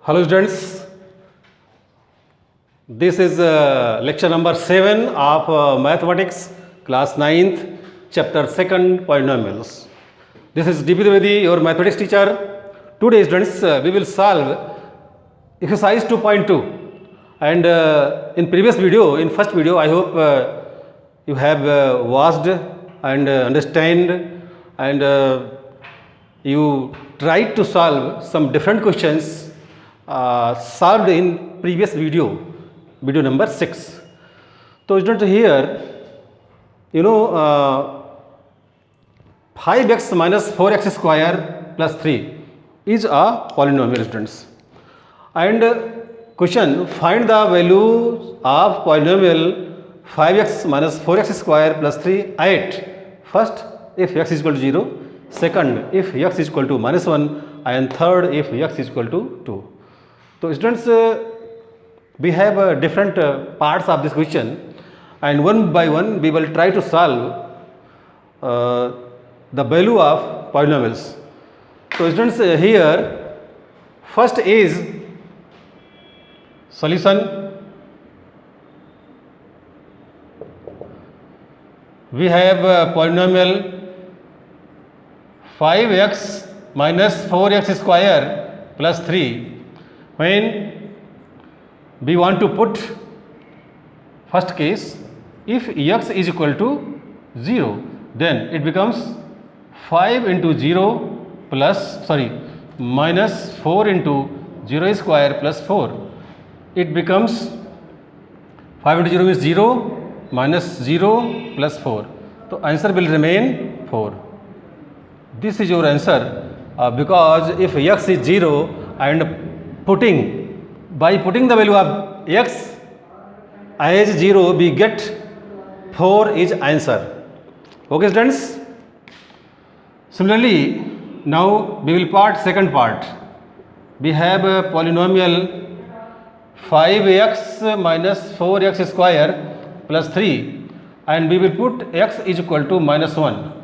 Hello students, this is lecture number 7 of mathematics class 9th chapter 2nd polynomials. This is D.P. Dwivedi, your mathematics teacher. Today students we will solve exercise 2.2 and in previous video, in first video I hope you have watched and understand and you tried to solve some different questions solved in previous video number 6. So students here 5x minus 4x square plus 3 is a polynomial students, and question find the value of polynomial 5x minus 4x square plus 3 at first if x is equal to 0, second if x is equal to minus 1, and third if x is equal to 2. So students we have different parts of this question, and one by one we will try to solve the value of polynomials. So students here first is solution. We have polynomial 5x minus 4x square plus 3. When we want to put first case, if x is equal to 0, then it becomes 5 into 0 minus 4 into 0 square plus 4. It becomes 5 into 0 means 0 minus 0 plus 4. So answer will remain 4. This is your answer because if x is 0 and by putting the value of x as 0 we get 4 is answer. Okay students. Similarly now we will part second part. We have a polynomial 5x minus 4x square plus 3, and we will put x is equal to minus 1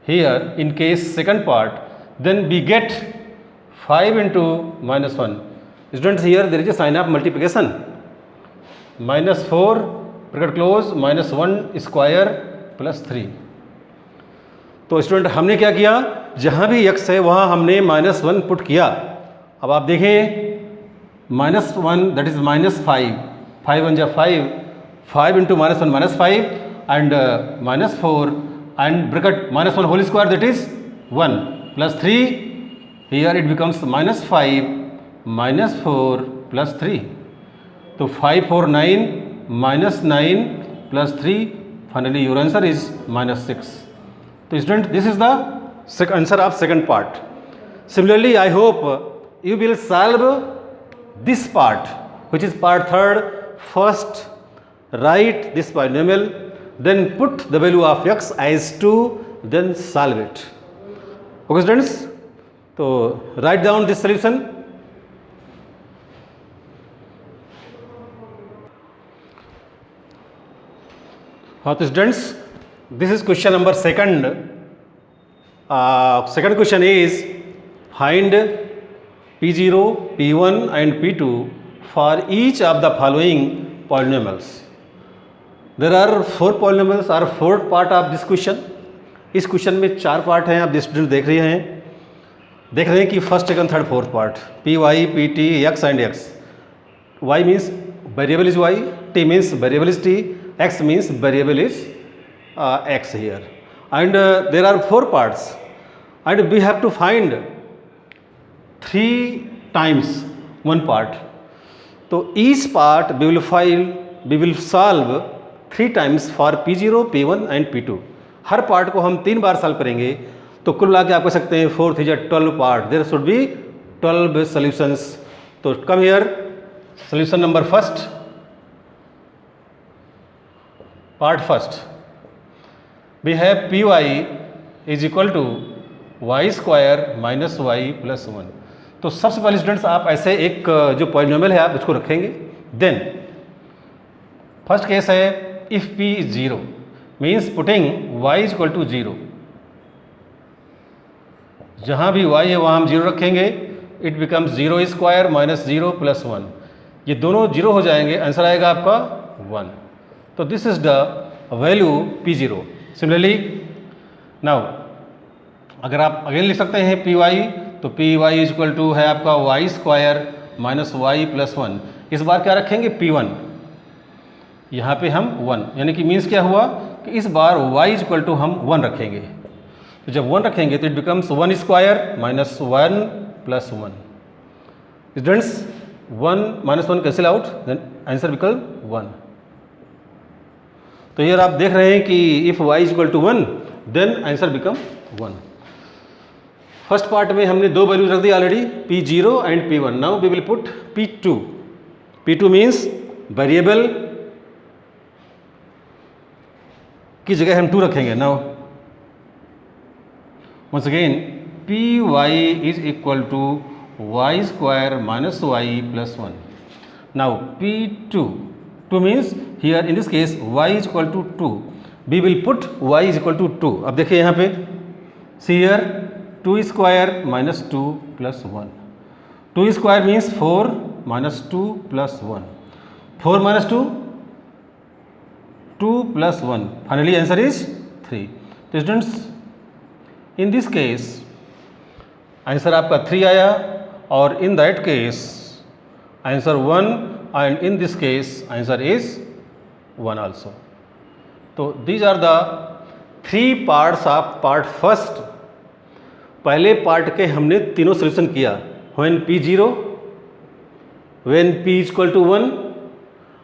here in case second part. Then we get 5 into minus 1. Students here there is a sign of multiplication. Minus 4 bracket close minus 1 square plus 3. तो student हमने क्या किया, जहाँ भी x है वहाँ हमने minus 1 put किया. अब आप देखें माइनस 1 दैट इज माइनस 5, 5 1 जा 5, 5 into minus 1 minus 5 and minus 4 and bracket minus 1 whole square that is 1 plus 3. Here it becomes minus 5 minus 4 plus 3. तो 5 4 9 minus 9 plus 3, finally your answer is minus 6. So student this is the answer of second part. Similarly I hope you will solve this part which is part third. First write this polynomial, then put the value of x as 2, then solve it. Okay students, so write down this solution. So students, this is question number second. Second question is find P0, P1 and P2 for each of the following polynomials. There are 4 polynomials or 4 part of this question. इस question में 4 part हैं. आप student देख रहे हैं कि first second third fourth part P Y P T X and X. Y means variable is Y, T means variable is T, x means variable is x here, and there are 4 parts and we have to find 3 times one part. So each part we will solve 3 times for P0, P1 and P2. Her part को हम 3 बार solve करेंगे. तो कुल मिला के आप कह सकते हैं 4 3 12 part. There should be 12 solutions. तो come here solution number first. Part first, we have py is equal to y square minus y plus 1. तो सबसे पहले स्टूडेंट्स आप ऐसे एक जो पॉलिनोमियल है आप उसको रखेंगे. देन फर्स्ट केस है if p is 0 means putting y is equal to 0. जहाँ भी y है वहाँ हम 0 रखेंगे. It becomes 0 square minus 0 plus 1, ये दोनों 0 हो जाएंगे, आंसर आएगा आपका 1. तो this is the value P0. Similarly now अगर आप अगेन लिख सकते हैं पी वाई, तो P Y is equal to है आपका Y square minus Y plus 1. इस बार क्या रखेंगे P1, यहाँ पे हम 1, यानी कि मीन्स क्या हुआ कि इस बार y इज इक्वल टू हम 1 रखेंगे. तो जब 1 रखेंगे तो it becomes 1 square minus 1 plus 1. Students 1 minus 1 cancel out, then answer become 1. तो यार आप देख रहे हैं कि if y is equal to 1 then answer become 1. First part में हमने दो वैल्यूज रख दी already, P0 and P1. Now we will put P2. P2 means variable की जगह हम 2 रखेंगे. Now once again P Y is equal to Y square minus Y plus 1. Now P2 means here in this case y is equal to 2. We will put y is equal to 2. अब देखिए यहाँ पे see here 2 square minus 2 plus 1. 2 square means 4 minus 2 plus 1. 4 minus 2 2 plus 1. Finally answer is 3. तो students in this case answer आपका 3 आया, और in that case answer 1, and in this case answer is 1 also. तो these are the 3 parts of part first. पहले part के हमने तीनों solution किया. When P0, when P is equal to 1,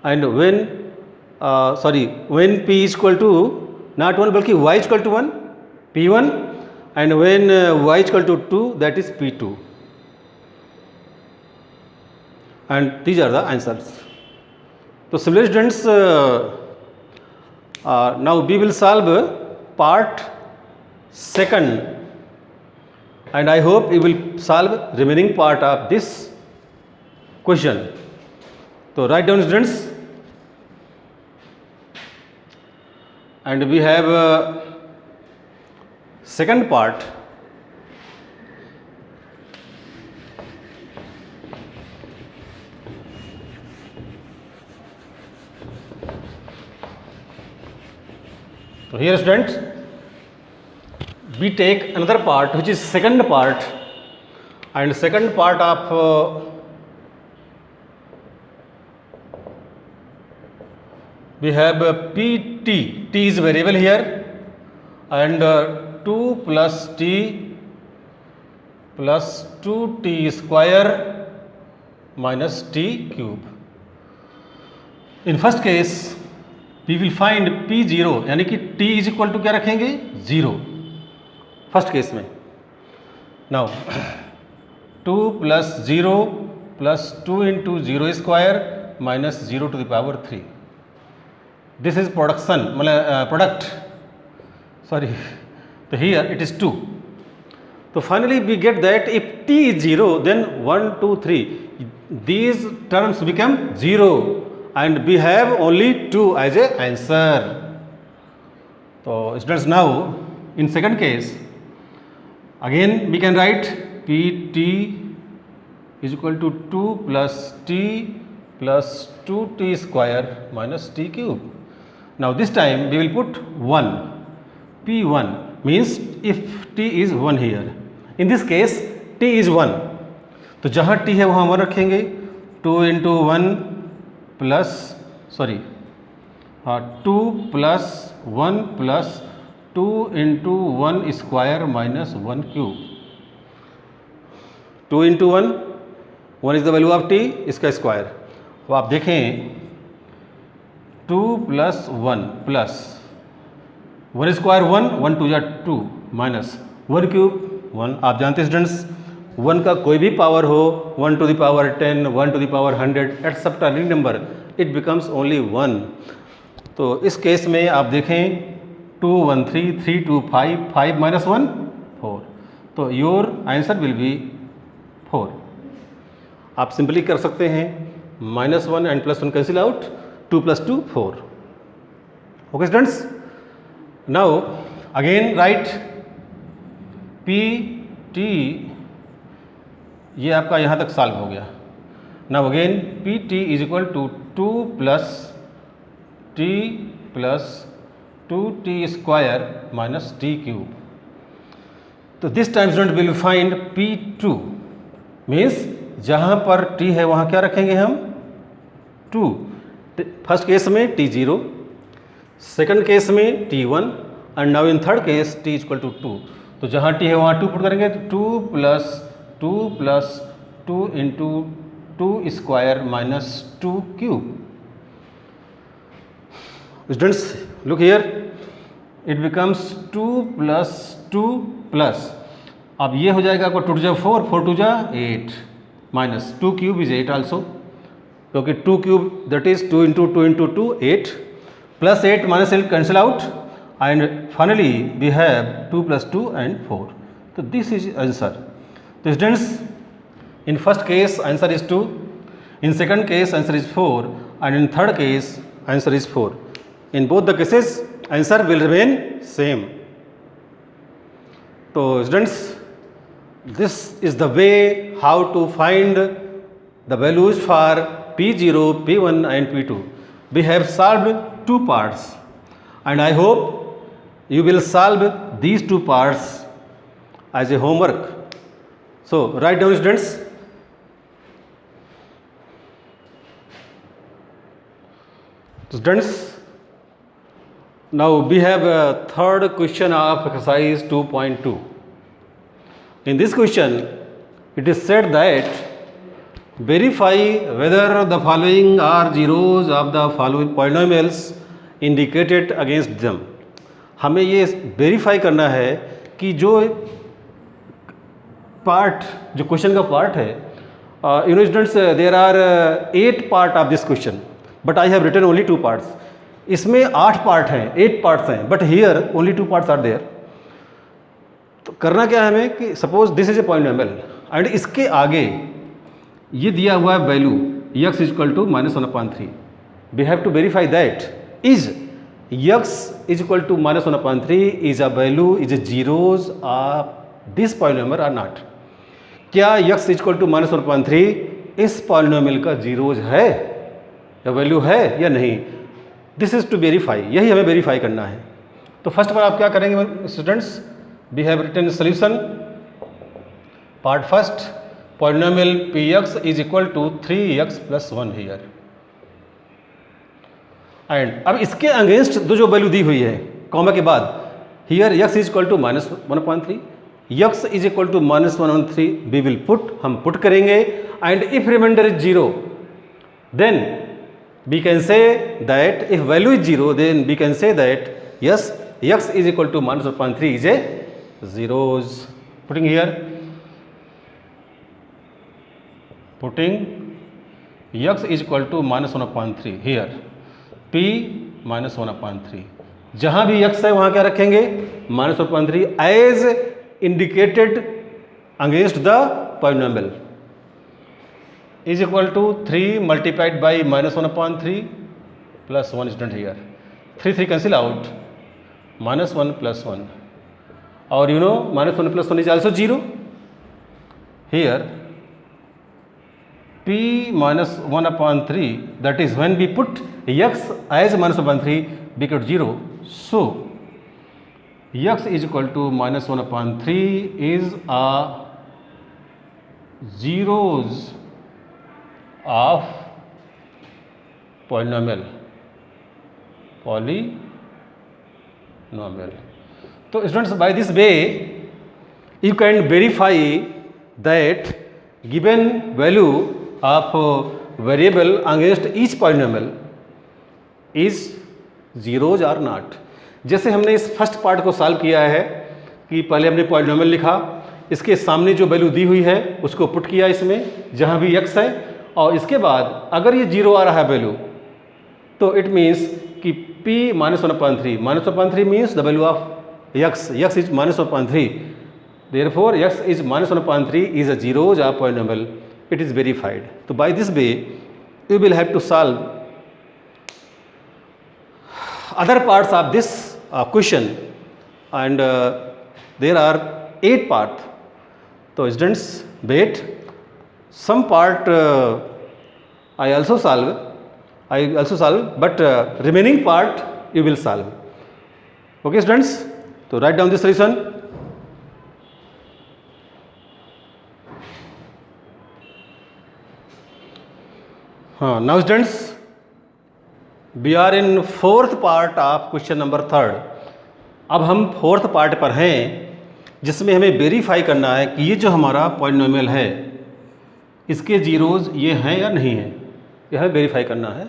and when P is equal to not 1 बल्कि y is equal to 1, P1, and when y is equal to 2 that is P2. And these are the answers. तो similar students now we will solve part second, and I hope you will solve remaining part of this question. So write down students, and we have second part. So here students, we take another part which is second part, and second part of we have Pt. T is variable here, and 2 plus t plus 2t square minus t cube. In first case we will find P0, यानी कि t is equal to क्या रखेंगे 0 first case में. Now 2 plus 0 plus 2 into 0 square minus 0 to the power 3. This is production, मतलब product, sorry. तो here it is 2. तो finally we get that if t is 0 then 1 2 3 these terms become 0, and we have only 2 as a answer. तो students now in second case again we can write Pt is equal to 2 plus t plus 2t square minus t cube. Now this time we will put 1. P1 means if t is 1 here, in this case t is 1, तो जहाँ t है वहाँ 1 रखेंगे. 2 into 1 plus 2 plus 1 plus 2 into 1 square minus 1 cube. 2 into 1 is the value of t, इसका square. तो आप देखें 2 plus 1 plus 1 square 1, 1 2 2 minus 1 cube 1. आप जानते हैं स्टूडेंट्स 1 का कोई भी पावर हो, 1 to the power 10, 1 to the power 100 except ring number, it becomes only 1. तो इस केस में आप देखें 2 1 3 3 2 5 5 minus 1 4. तो योर आंसर विल बी 4. आप सिंपली कर सकते हैं -1 and +1 cancel out, 2 plus 2 4. Okay students, now again write Pt ये आपका यहाँ तक सॉल्व हो गया। Now again P T is equal to 2 plus T plus 2t square minus T cube. तो this time student will find P2 means जहाँ पर t है वहाँ क्या रखेंगे हम 2। फर्स्ट केस में T0, सेकंड केस में T1 and now in third case t equal to 2। तो जहाँ t है वहाँ 2 पुट करेंगे तो 2 plus 2 into 2 square minus 2 cube. Students look here, it becomes 2 plus 2 plus, अब ये हो जाएगा आपको 2 जा 4, 4 2 जा 8 माइनस 2 क्यूब इज 8 आल्सो, क्योंकि 2 cube that is 2 into 2 8 plus 8 minus 8 cancel out and finally we have 2 plus 2 and 4। तो दिस इज आंसर। तो students in first case answer is 2, in second case answer is 4 and in third case answer is 4। In both the cases answer will remain same. तो students this is the way how to find the values for P0, P1 and P2. We have solved 2 parts and I hope you will solve these 2 parts as a homework. So write down students. Students, now we have a third question of exercise 2.2. In this question, it is said that verify whether the following are zeros of the following polynomials indicated against them. हमें ये verify करना है कि जो part, जो question का part है, you know students there are 8 part of this question but I have written only 2 parts. इसमें 8 पार्ट हैं, 8 पार्ट्स हैं, but here only 2 parts are there. तो करना क्या है हमें कि suppose this is a polynomial and इसके आगे ये दिया हुआ है value x equal to -1/3। We have to verify that is x is equal to -1/3 is a value is a zeros of this polynomial or not. क्या x equal to -1/3 इस polynomial का zeros है या वैल्यू है या नहीं, this is to verify, यही हमें वेरीफाई करना है। तो फर्स्ट बार आप क्या करेंगे students, we have written solution part first, polynomial px is equal to 3x plus 1 here and अब इसके अगेंस्ट जो वैल्यू दी हुई है कॉमा के बाद, here x is equal to -1/3, x is equal to -1/3 we will put, हम put करेंगे and if remainder is 0 then we can say that if value is 0 then we can say that yes x is equal to -1/3 is a zeros. Putting here, putting x is equal to -1/3 here, p -1/3, जहाँ भी x है वहाँ क्या रखेंगे -1/3 as indicated against the polynomial is equal to 3 multiplied by -1/3 plus 1 student here, 3 cancel out, -1 plus 1 or you know -1 plus 1 is also 0 here, p -1/3 that is when we put x as -1/3 we get 0, so x is equal to -1/3 is a zeros of polynomial. So students, by this way you can verify that given value of variable against each polynomial is zeros or not. जैसे हमने इस first part को solve किया है कि पहले हमने polynomial लिखा, इसके सामने जो वैल्यू दी हुई है उसको पुट किया इसमें जहाँ भी x है, और इसके बाद अगर ये 0 आ रहा है वैल्यू तो इट मीन्स कि p -1/3 means the value of x is -1/3, therefore x is -1/3 is a zeros of polynomial, it is verified. So by this way you will have to solve other parts of this question and there are 8 parts. So students wait, some part I also solve, but remaining part you will solve. Okay students, so write down this solution. Now students, we are in fourth part of question number 3rd. अब हम fourth part पर हैं जिसमें हमें verify करना है कि ये जो हमारा पॉलिनोमियल है इसके जीरोज ये हैं या नहीं हैं, यह हमें वेरीफाई करना है.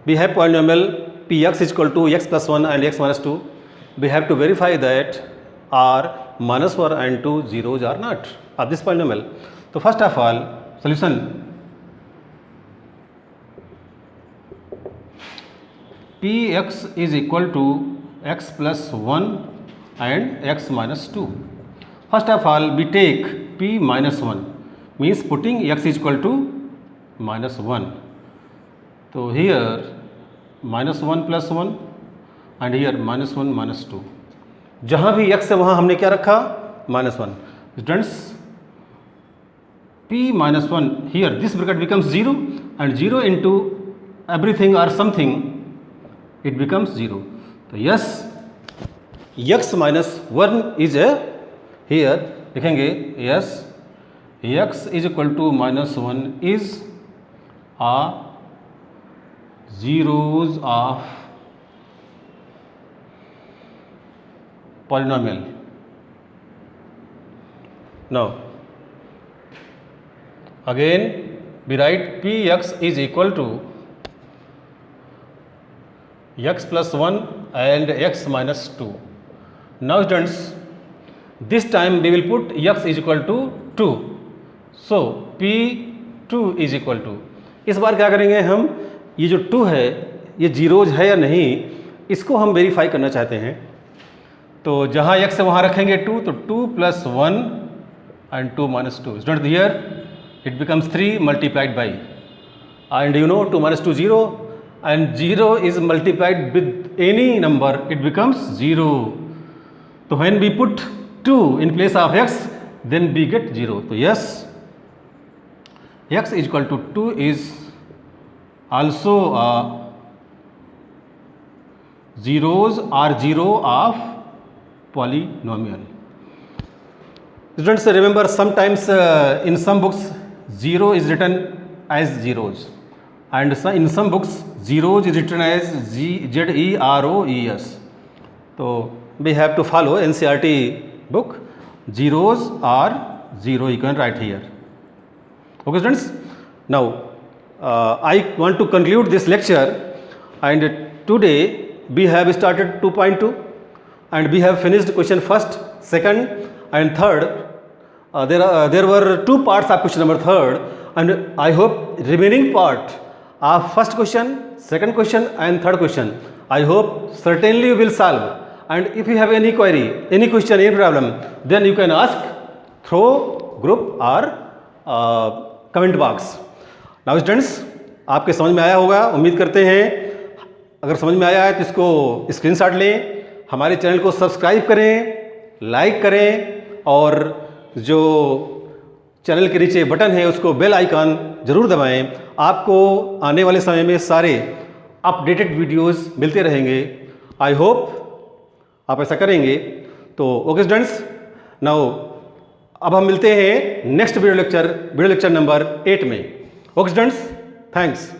We have polynomial P X equal to X plus 1 and X minus 2. We have to verify that are -1 and 2 zeros are not of this polynomial. तो first of all solution, P X is equal to x plus 1 and x minus 2. First of all, we take p minus 1, means putting x is equal to minus 1. So here minus 1 plus 1 and here minus 1 minus 2. जहाँ भी x है वहाँ हमने क्या रखा? minus 1. Students, p minus 1, here this bracket becomes 0 and 0 into everything or something, it becomes 0. तो yes x minus 1 is here लिखेंगे yes x is equal to -1 is a zeros of polynomial. Now again we write P X is equal to x plus 1 and x minus 2. Now students, this time we will put x is equal to 2. So p2 is equal to, इस बार क्या करेंगे हम, ये जो 2 है ये zeros है या नहीं इसको हम वेरीफाई करना चाहते हैं. तो जहाँ x है वहाँ रखेंगे 2, तो 2 plus 1 and 2 minus 2. Students, here it becomes 3 multiplied by, and you know 2 minus 2 0, and 0 is multiplied with any number, it becomes 0. So when we put 2 in place of x, then we get 0. So yes, x is equal to 2 is also zeros or 0 of polynomial. Students, remember sometimes in some books 0 is written as zeros, and in some books zeros is written as zeros. So we have to follow NCERT book. Zeros are 0, you can write here. Okay students, now I want to conclude this lecture, and today we have started 2.2 and we have finished question 1st, 2nd and 3rd. There were 2 parts of question number 3rd, and I hope remaining part of 1st question, 2nd question and 3rd question, I hope certainly you will solve. And if you have any query, any question, any problem, then you can ask through group or comment box. Now students, आपके समझ में आया होगा, उम्मीद करते हैं. अगर समझ में आया है तो इसको स्क्रीनशॉट लें, हमारे चैनल को सब्सक्राइब करें, लाइक करें, और जो चैनल के नीचे बटन है उसको बेल आइकन ज़रूर दबाएं. आपको आने वाले समय में सारे अपडेटेड वीडियोस मिलते रहेंगे. आई होप आप ऐसा करेंगे. तो ओके स्टूडेंट्स, नाउ अब हम मिलते हैं नेक्स्ट वीडियो लेक्चर नंबर 8 में. Okay students, thanks.